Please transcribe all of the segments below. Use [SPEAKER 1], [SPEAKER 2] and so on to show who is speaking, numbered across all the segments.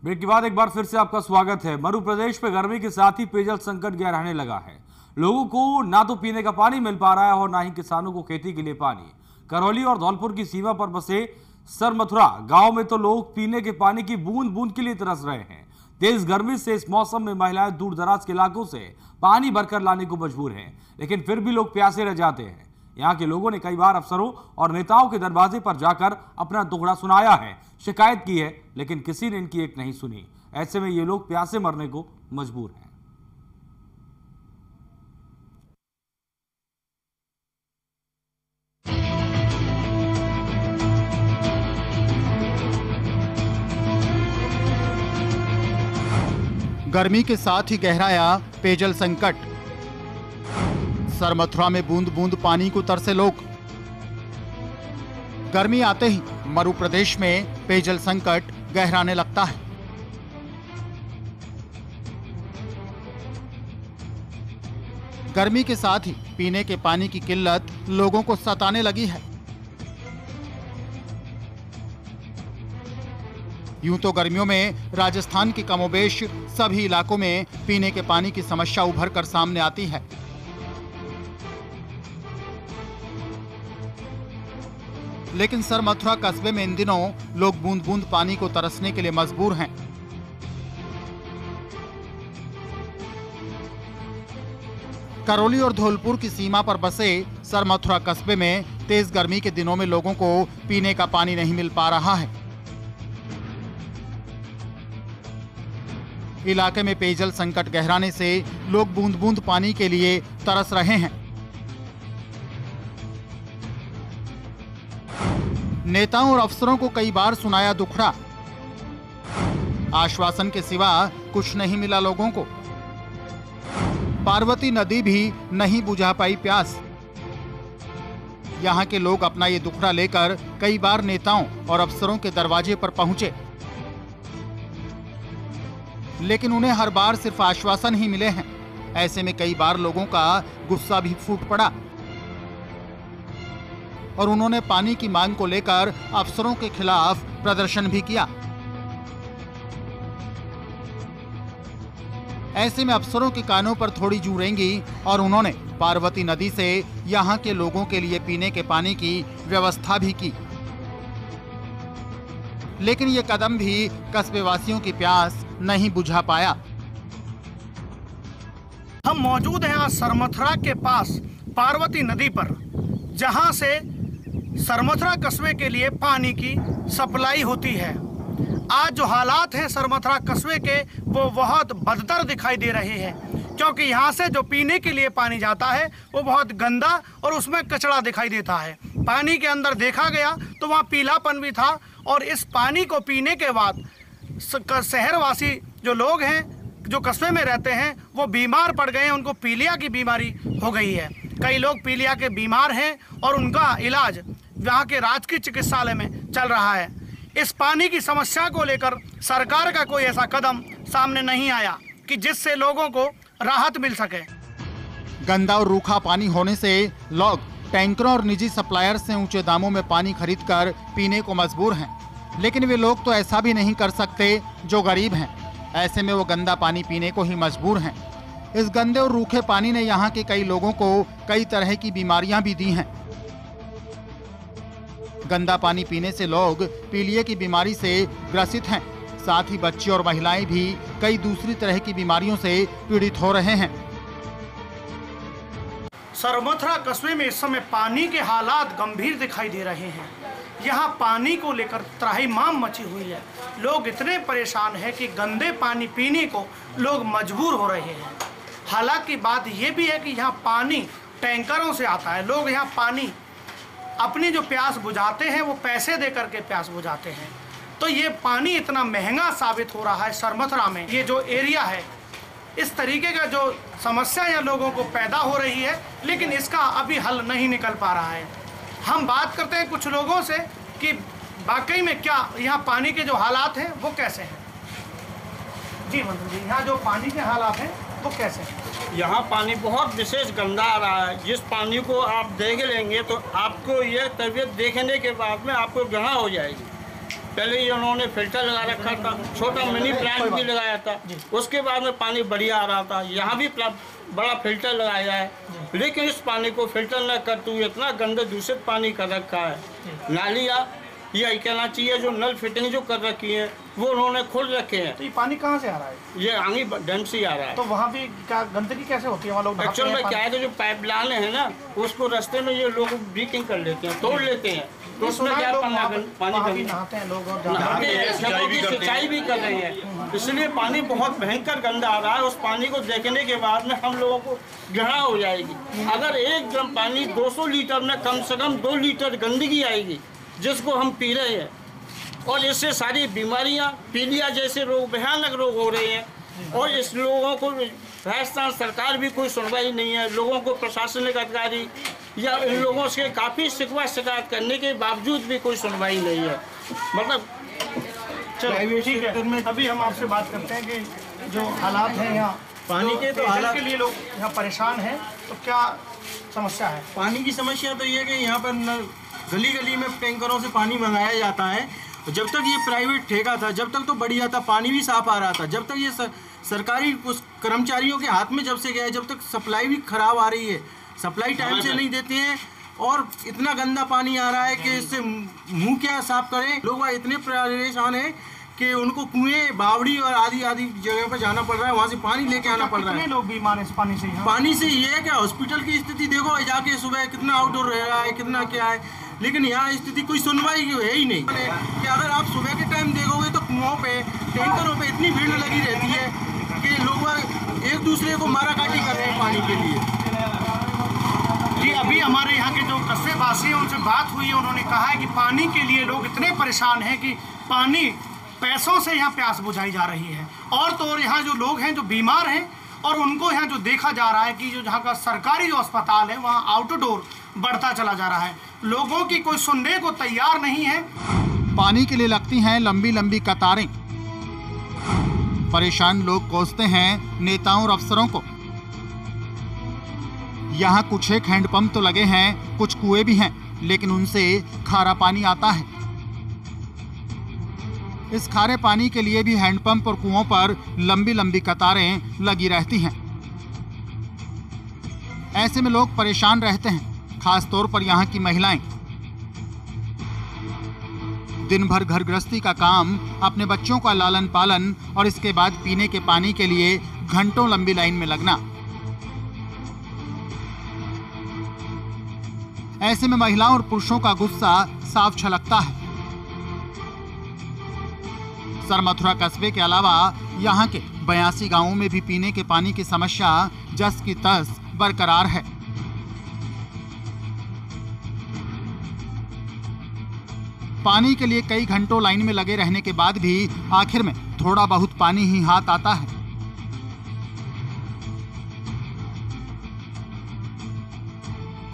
[SPEAKER 1] Break के बाद एक बार फिर से आपका स्वागत है। मध्य प्रदेश में गर्मी के साथ ही पेयजल संकट गहराने लगा है। लोगों को ना तो पीने का पानी मिल पा रहा है और ना ही किसानों को खेती के लिए पानी। करौली और धौलपुर की सीमा पर बसे सरमथुरा गांव में तो लोग पीने के पानी की बूंद बूंद के लिए तरस रहे हैं। तेज गर्मी से इस मौसम में महिलाएं दूर दराज के इलाकों से पानी भरकर लाने को मजबूर हैं, लेकिन फिर भी लोग प्यासे रह जाते हैं। यहाँ के लोगों ने कई बार अफसरों और नेताओं के दरवाजे पर जाकर अपना दुखड़ा सुनाया है, शिकायत की है, लेकिन किसी ने इनकी एक नहीं सुनी। ऐसे में ये लोग प्यासे मरने को मजबूर हैं।
[SPEAKER 2] गर्मी के साथ ही गहराया पेयजल संकट। सरमथुरा में बूंद बूंद पानी को तरसे लोग। गर्मी आते ही मध्य प्रदेश में पेयजल संकट गहराने लगता है। गर्मी के साथ ही पीने के पानी की किल्लत लोगों को सताने लगी है। यूं तो गर्मियों में राजस्थान की कमोबेश सभी इलाकों में पीने के पानी की समस्या उभर कर सामने आती है। लेकिन सरमथुरा कस्बे में इन दिनों लोग बूंद बूंद पानी को तरसने के लिए मजबूर हैं। करौली और धौलपुर की सीमा पर बसे सरमथुरा कस्बे में तेज गर्मी के दिनों में लोगों को पीने का पानी नहीं मिल पा रहा है। इलाके में पेयजल संकट गहराने से लोग बूंद बूंद पानी के लिए तरस रहे हैं। नेताओं और अफसरों को कई बार सुनाया दुखड़ा। आश्वासन के सिवा कुछ नहीं मिला लोगों को। पार्वती नदी भी नहीं बुझा पाई प्यास। यहाँ के लोग अपना ये दुखड़ा लेकर कई बार नेताओं और अफसरों के दरवाजे पर पहुंचे, लेकिन उन्हें हर बार सिर्फ आश्वासन ही मिले हैं। ऐसे में कई बार लोगों का गुस्सा भी फूट पड़ा और उन्होंने पानी की मांग को लेकर अफसरों के खिलाफ प्रदर्शन भी किया। ऐसे में अफसरों के कानों पर थोड़ी जू रेंगी और उन्होंने पार्वती नदी से यहाँ के लोगों के लिए पीने के पानी की व्यवस्था भी की। लेकिन ये कदम भी कस्बे वासियों की प्यास नहीं बुझा पाया।
[SPEAKER 3] हम मौजूद हैं आज सरमथुरा के पास पार्वती नदी पर, जहां से सरमथुरा कस्बे के लिए पानी की सप्लाई होती है। आज जो हालात हैं सरमथुरा कस्बे के, वो बहुत बदतर दिखाई दे रहे हैं, क्योंकि यहाँ से जो पीने के लिए पानी जाता है वो बहुत गंदा और उसमें कचरा दिखाई देता है। पानी के अंदर देखा गया तो वहाँ पीलापन भी था और इस पानी को पीने के बाद शहरवासी जो लोग हैं, जो कस्बे में रहते हैं, वो बीमार पड़ गए हैं। उनको पीलिया की बीमारी हो गई है। कई लोग पीलिया के बीमार हैं और उनका इलाज यहाँ के राजकीय चिकित्सालय में चल रहा है। इस पानी की समस्या को लेकर सरकार का कोई ऐसा कदम सामने नहीं आया कि जिससे लोगों को राहत मिल सके।
[SPEAKER 2] गंदा और रूखा पानी होने से लोग टैंकरों और निजी सप्लायर से ऊंचे दामों में पानी खरीदकर पीने को मजबूर हैं। लेकिन वे लोग तो ऐसा भी नहीं कर सकते जो गरीब हैं। ऐसे में वो गंदा पानी पीने को ही मजबूर हैं। इस गंदे और रूखे पानी ने यहाँ के कई लोगों को कई तरह की बीमारियां भी दी हैं। गंदा पानी पीने से लोग पीलिया की बीमारी से ग्रसित हैं। साथ ही बच्चे और महिलाएं भी कई दूसरी तरह की बीमारियों से पीड़ित हो रहे हैं।
[SPEAKER 3] सरमथुरा कस्बे में इस समय पानी के हालात गंभीर दिखाई दे रहे हैं। यहाँ पानी को लेकर त्राहिमाम मची हुई है। लोग इतने परेशान हैं कि गंदे पानी पीने को लोग मजबूर हो रहे हैं। हालांकि बात यह भी है कि यहाँ पानी टैंकरों से आता है। लोग यहाँ पानी अपनी जो प्यास बुझाते हैं वो पैसे दे करके प्यास बुझाते हैं। तो ये पानी इतना महंगा साबित हो रहा है सरमथुरा में। ये जो एरिया है, इस तरीके का जो समस्या या लोगों को पैदा हो रही है, लेकिन इसका अभी हल नहीं निकल पा रहा है। हम बात करते हैं कुछ लोगों से कि वाकई में क्या यहाँ पानी के जो हालात हैं वो कैसे हैं। जी मंत्री जी, यहाँ जो पानी के हालात हैं वो कैसे हैं?
[SPEAKER 4] यहाँ पानी बहुत विशेष गंदा आ रहा है। जिस पानी को आप देख लेंगे तो आपको ये तबीयत देखने के बाद में आपको ग्रहण हो जाएगी। पहले ये उन्होंने फिल्टर लगा रखा था, छोटा मिनी प्लांट भी लगाया था, उसके बाद में पानी बढ़िया आ रहा था। यहाँ भी बड़ा फिल्टर लगाया है, लेकिन इस पानी को फिल्टर न करते हुए इतना गंदा दूषित पानी कर रखा है। नालियाँ ये कहना चाहिए जो नल फिटिंग जो कर रखी है वो उन्होंने खोल रखे हैं।
[SPEAKER 3] तो ये पानी कहाँ से आ रहा है?
[SPEAKER 4] ये आंगी डैम से आ रहा है।
[SPEAKER 3] तो वहाँ भी क्या गंदगी कैसे होती है? वहाँ लोग
[SPEAKER 4] एक्चुअल में क्या है कि जो पाइप लाइन है ना, उसको रास्ते में ये लोग ब्रीकिंग कर लेते हैं, तोड़ लेते हैं, तो उसमें क्या पानी
[SPEAKER 3] नहाते हैं लोग और
[SPEAKER 4] सिंचाई भी कर रहे हैं, इसलिए पानी बहुत भयंकर गंदा आ रहा है। उस पानी को देखने के बाद में हम लोगों को घृणा हो जाएगी। अगर एक ड्रम पानी 200 लीटर में कम से कम 2 लीटर गंदगी आएगी जिसको हम पी रहे हैं, और इससे सारी बीमारियां, पीलिया जैसे रोग, भयानक रोग हो रहे हैं। और इस लोगों को राजस्थान सरकार भी कोई सुनवाई नहीं है। लोगों को प्रशासनिक अधिकारी या इन लोगों से काफ़ी शिकायत करने के बावजूद भी कोई सुनवाई नहीं है। मतलब
[SPEAKER 3] चलो ठीक है, अभी हम आपसे बात करते हैं कि जो हालात हैं यहाँ
[SPEAKER 5] पानी के, तो
[SPEAKER 3] हालात के लिए लोग यहाँ परेशान हैं, तो क्या समस्या है?
[SPEAKER 5] पानी की समस्या तो ये है कि यहाँ पर गली गली में टैंकरों से पानी मंगाया जाता है। जब तक ये प्राइवेट ठेका था, जब तक तो बढ़िया था, पानी भी साफ आ रहा था। जब तक ये सरकारी उस कर्मचारियों के हाथ में जब से गया है, जब तक सप्लाई भी खराब आ रही है, सप्लाई टाइम से नहीं देते हैं, और इतना गंदा पानी आ रहा है कि इससे मुंह क्या साफ करें। लोग इतने परेशान हैं कि उनको कुएं, बावड़ी और आदि जगह पर जाना पड़ रहा है, वहाँ से पानी लेके आना पड़ रहा है।
[SPEAKER 3] कितने लोग बीमार हैं इस पानी से?
[SPEAKER 5] पानी से ये है कि हॉस्पिटल की स्थिति देखो, जाके सुबह कितना आउटडोर रह रहा है, कितना क्या है, लेकिन यहाँ स्थिति कोई सुनवाई है ही नहीं। कि अगर आप सुबह के टाइम देखोगे तो कुओं पे, टैंकरों पे इतनी भीड़ लगी रहती है कि लोग एक दूसरे को माराकाटी कर रहे हैं पानी के लिए।
[SPEAKER 3] जी, अभी हमारे यहाँ के जो कस्बे वासी हैं उनसे बात हुई है, उन्होंने कहा है कि पानी के लिए लोग इतने परेशान हैं कि पानी पैसों से यहाँ प्यास बुझाई जा रही है। और तो और यहाँ जो लोग हैं जो बीमार हैं, और उनको यहाँ जो देखा जा रहा है कि जो जहाँ का सरकारी जो अस्पताल है वहाँ आउटडोर बढ़ता चला जा रहा है। लोगों की कोई सुनने को तैयार नहीं है।
[SPEAKER 2] पानी के लिए लगती हैं लंबी लंबी कतारें। परेशान लोग कोसते हैं नेताओं और अफसरों को। यहाँ कुछ एक हैंडपंप तो लगे हैं, कुछ कुएं भी हैं, लेकिन उनसे खारा पानी आता है। इस खारे पानी के लिए भी हैंडपंप और कुओं पर लंबी लंबी कतारें लगी रहती हैं। ऐसे में लोग परेशान रहते हैं, खास तौर पर यहाँ की महिलाएं। दिन भर घर गृहस्थी का काम, अपने बच्चों का लालन पालन और इसके बाद पीने के पानी के लिए घंटों लंबी लाइन में लगना। ऐसे में महिलाओं और पुरुषों का गुस्सा साफ छलकता है। सरमथुरा कस्बे के अलावा यहाँ के 82 गांवों में भी पीने के पानी की समस्या जस की तस बरकरार है। पानी के लिए कई घंटों लाइन में लगे रहने के बाद भी आखिर में थोड़ा बहुत पानी ही हाथ आता है।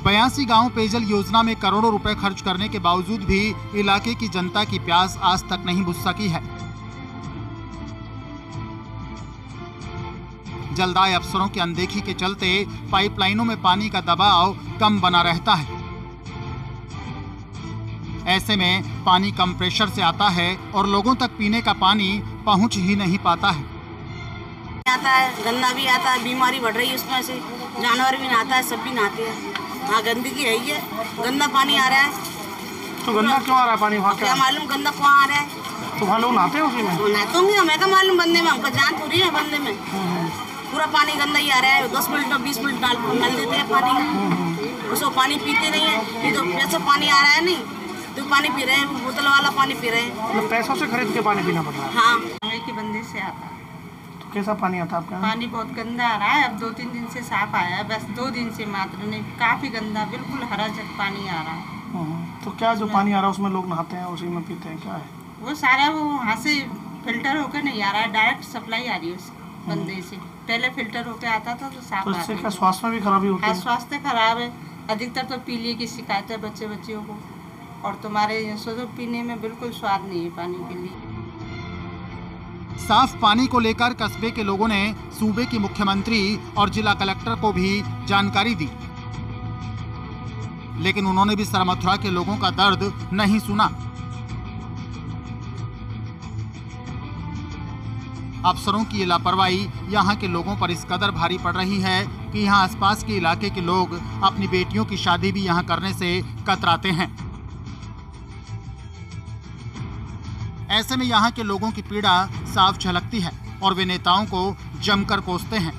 [SPEAKER 2] बयासी गांव पेयजल योजना में करोड़ों रुपए खर्च करने के बावजूद भी इलाके की जनता की प्यास आज तक नहीं बुझ सकी है। जलदाय अफसरों की अनदेखी के चलते पाइपलाइनों में पानी का दबाव कम बना रहता है। ऐसे में पानी कम प्रेशर से आता है और लोगों तक पीने का पानी पहुंच ही नहीं पाता है।
[SPEAKER 6] आता है, गंदा भी आता है, बीमारी बढ़ रही है उसमें से, जानवर भी नहाता है, सब भी नहाते हैं। हाँ, गंदगी है ही है, गंदा पानी आ रहा है।
[SPEAKER 3] तो गंदा क्यों आ रहा है पानी वहाँ?
[SPEAKER 6] क्या मालूम गंदा कहाँ आ रहा है?
[SPEAKER 3] तो वहाँ लोग नहाते हैं उसी में?
[SPEAKER 6] नहाते होंगे, हमें क्या मालूम, बंदे में हमको जान पूरी है बंदे में। पूरा पानी गंदा ही आ रहा है। 10 मिनट और 20 मिनट डाल देते हैं पानी का, उसको पानी पीते नहीं है। ये तो पैसा पानी आ रहा है, नहीं तो पानी पी रहे हैं, बोतल वाला पानी पी रहे हैं।
[SPEAKER 3] मतलब पैसों से खरीद के पानी पीना पड़ रहा है?
[SPEAKER 6] हाँ,
[SPEAKER 7] के बंदे से आता है।
[SPEAKER 3] तो कैसा पानी आता है आपका?
[SPEAKER 7] पानी बहुत गंदा आ रहा है। अब 2-3 दिन से साफ आया है, बस 2 दिन से मात्र नहीं, काफी गंदा, बिल्कुल हरा जग पानी आ रहा है।
[SPEAKER 3] तो क्या जो पानी आ रहा है उसमें लोग नहाते हैं, उसी में पीते हैं, क्या है
[SPEAKER 7] वो सारा? वो वहाँ से फिल्टर होकर नहीं आ रहा है, डायरेक्ट सप्लाई आ रही है उस बंदे से। पहले फिल्टर होकर आता था तो साफ।
[SPEAKER 3] तो इससे क्या स्वास्थ्य में भी खराबी होती है?
[SPEAKER 7] स्वास्थ्य खराब है, अधिकतर तो पीलिए की शिकायत है बच्चियों को। और तुम्हारे सोचो पीने में बिल्कुल स्वाद नहीं है पानी के लिए।
[SPEAKER 2] साफ पानी को लेकर कस्बे के लोगों ने सूबे की मुख्यमंत्री और जिला कलेक्टर को भी जानकारी दी, लेकिन उन्होंने भी सरमथुरा के लोगों का दर्द नहीं सुना। अफसरों की ये लापरवाही यहाँ के लोगों पर इस कदर भारी पड़ रही है कि यहाँ आसपास के इलाके के लोग अपनी बेटियों की शादी भी यहाँ करने से कतराते हैं। ऐसे में यहाँ के लोगों की पीड़ा साफ झलकती है और वे नेताओं को जमकर कोसते हैं।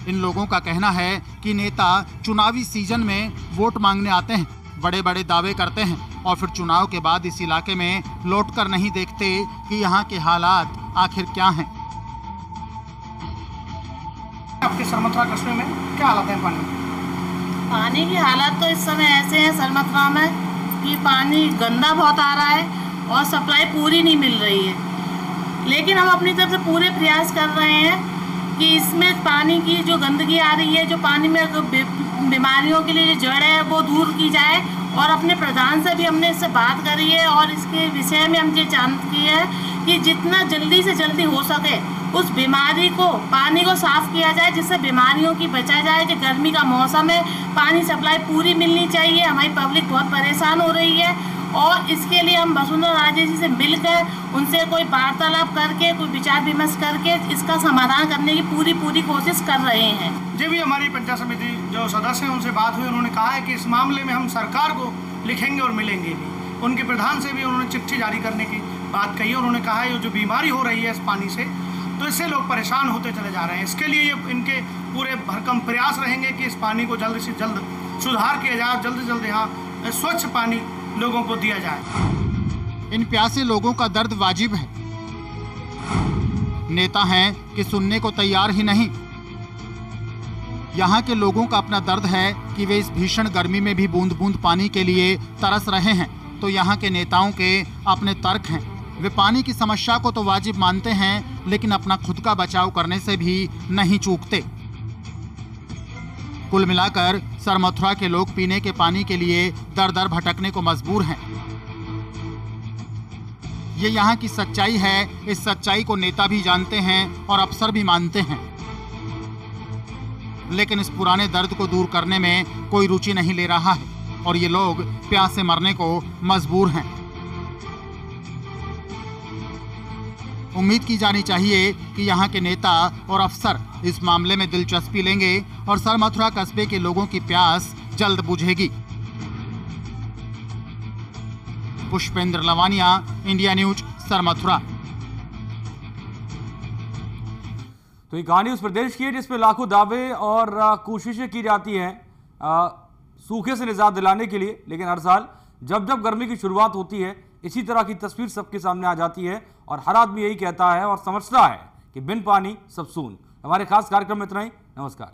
[SPEAKER 2] इन लोगों का कहना है कि नेता चुनावी सीजन में वोट मांगने आते हैं, बड़े बड़े दावे करते हैं और फिर चुनाव के बाद इस इलाके में लौटकर नहीं देखते कि यहाँ के हालात आखिर क्या हैं।
[SPEAKER 3] आपके सरमथुरा कस्बे में क्या हालत है
[SPEAKER 6] पानी की हालत तो इस समय ऐसे है सरमथुरा में कि पानी गंदा बहुत आ रहा है और सप्लाई पूरी नहीं मिल रही है। लेकिन हम अपनी तरफ से पूरे प्रयास कर रहे हैं कि इसमें पानी की जो गंदगी आ रही है, जो पानी में बीमारियों के लिए जो जड़ है वो दूर की जाए। और अपने प्रधान से भी हमने इससे बात करी है और इसके विषय में हम ये जानती है कि जितना जल्दी से जल्दी हो सके उस बीमारी को, पानी को साफ किया जाए, जिससे बीमारियों की बचा जाए। कि गर्मी का मौसम है, पानी सप्लाई पूरी मिलनी चाहिए। हमारी पब्लिक बहुत परेशान हो रही है और इसके लिए हम वसुंधरा राजे जी से मिलकर उनसे कोई वार्तालाप करके, कोई विचार विमर्श करके इसका समाधान करने की पूरी कोशिश कर रहे हैं।
[SPEAKER 3] जी भी हमारी पंचायत समिति जो सदस्य हैं उनसे बात हुई, उन्होंने कहा है कि इस मामले में हम सरकार को लिखेंगे और मिलेंगे भी। उनके प्रधान से भी उन्होंने चिट्ठी जारी करने की बात कही। उन्होंने कहा है जो बीमारी हो रही है इस पानी से, तो इससे लोग परेशान होते चले जा रहे हैं। इसके लिए ये इनके पूरे भरकम प्रयास रहेंगे कि इस पानी को जल्द से जल्द सुधार किया जाए और जल्द से जल्द यहाँ स्वच्छ पानी लोगों को दिया जाए।
[SPEAKER 2] इन प्यासे लोगों का दर्द वाजिब है। नेता हैं कि सुनने को तैयार ही नहीं। यहाँ के लोगों का अपना दर्द है कि वे इस भीषण गर्मी में भी बूंद बूंद पानी के लिए तरस रहे हैं, तो यहाँ के नेताओं के अपने तर्क हैं। वे पानी की समस्या को तो वाजिब मानते हैं, लेकिन अपना खुद का बचाव करने से भी नहीं चूकते। कुल मिलाकर सरमथुरा के लोग पीने के पानी के लिए दर दर भटकने को मजबूर हैं। ये यहाँ की सच्चाई है। इस सच्चाई को नेता भी जानते हैं और अफसर भी मानते हैं, लेकिन इस पुराने दर्द को दूर करने में कोई रुचि नहीं ले रहा है और ये लोग प्यास से मरने को मजबूर हैं। उम्मीद की जानी चाहिए कि यहाँ के नेता और अफसर इस मामले में दिलचस्पी लेंगे और सरमथुरा कस्बे के लोगों की प्यास जल्द बुझेगी। Pushpendra Lavania, India News, Sarmathura.
[SPEAKER 1] तो ये कहानी उस प्रदेश की है जिसमें लाखों दावे और कोशिशें की जाती हैं सूखे से निजात दिलाने के लिए, लेकिन हर साल जब जब गर्मी की शुरुआत होती है इसी तरह की तस्वीर सबके सामने आ जाती है और हर आदमी यही कहता है और समझता है कि बिन पानी सब सून। हमारे खास कार्यक्रम में इतना ही। नमस्कार।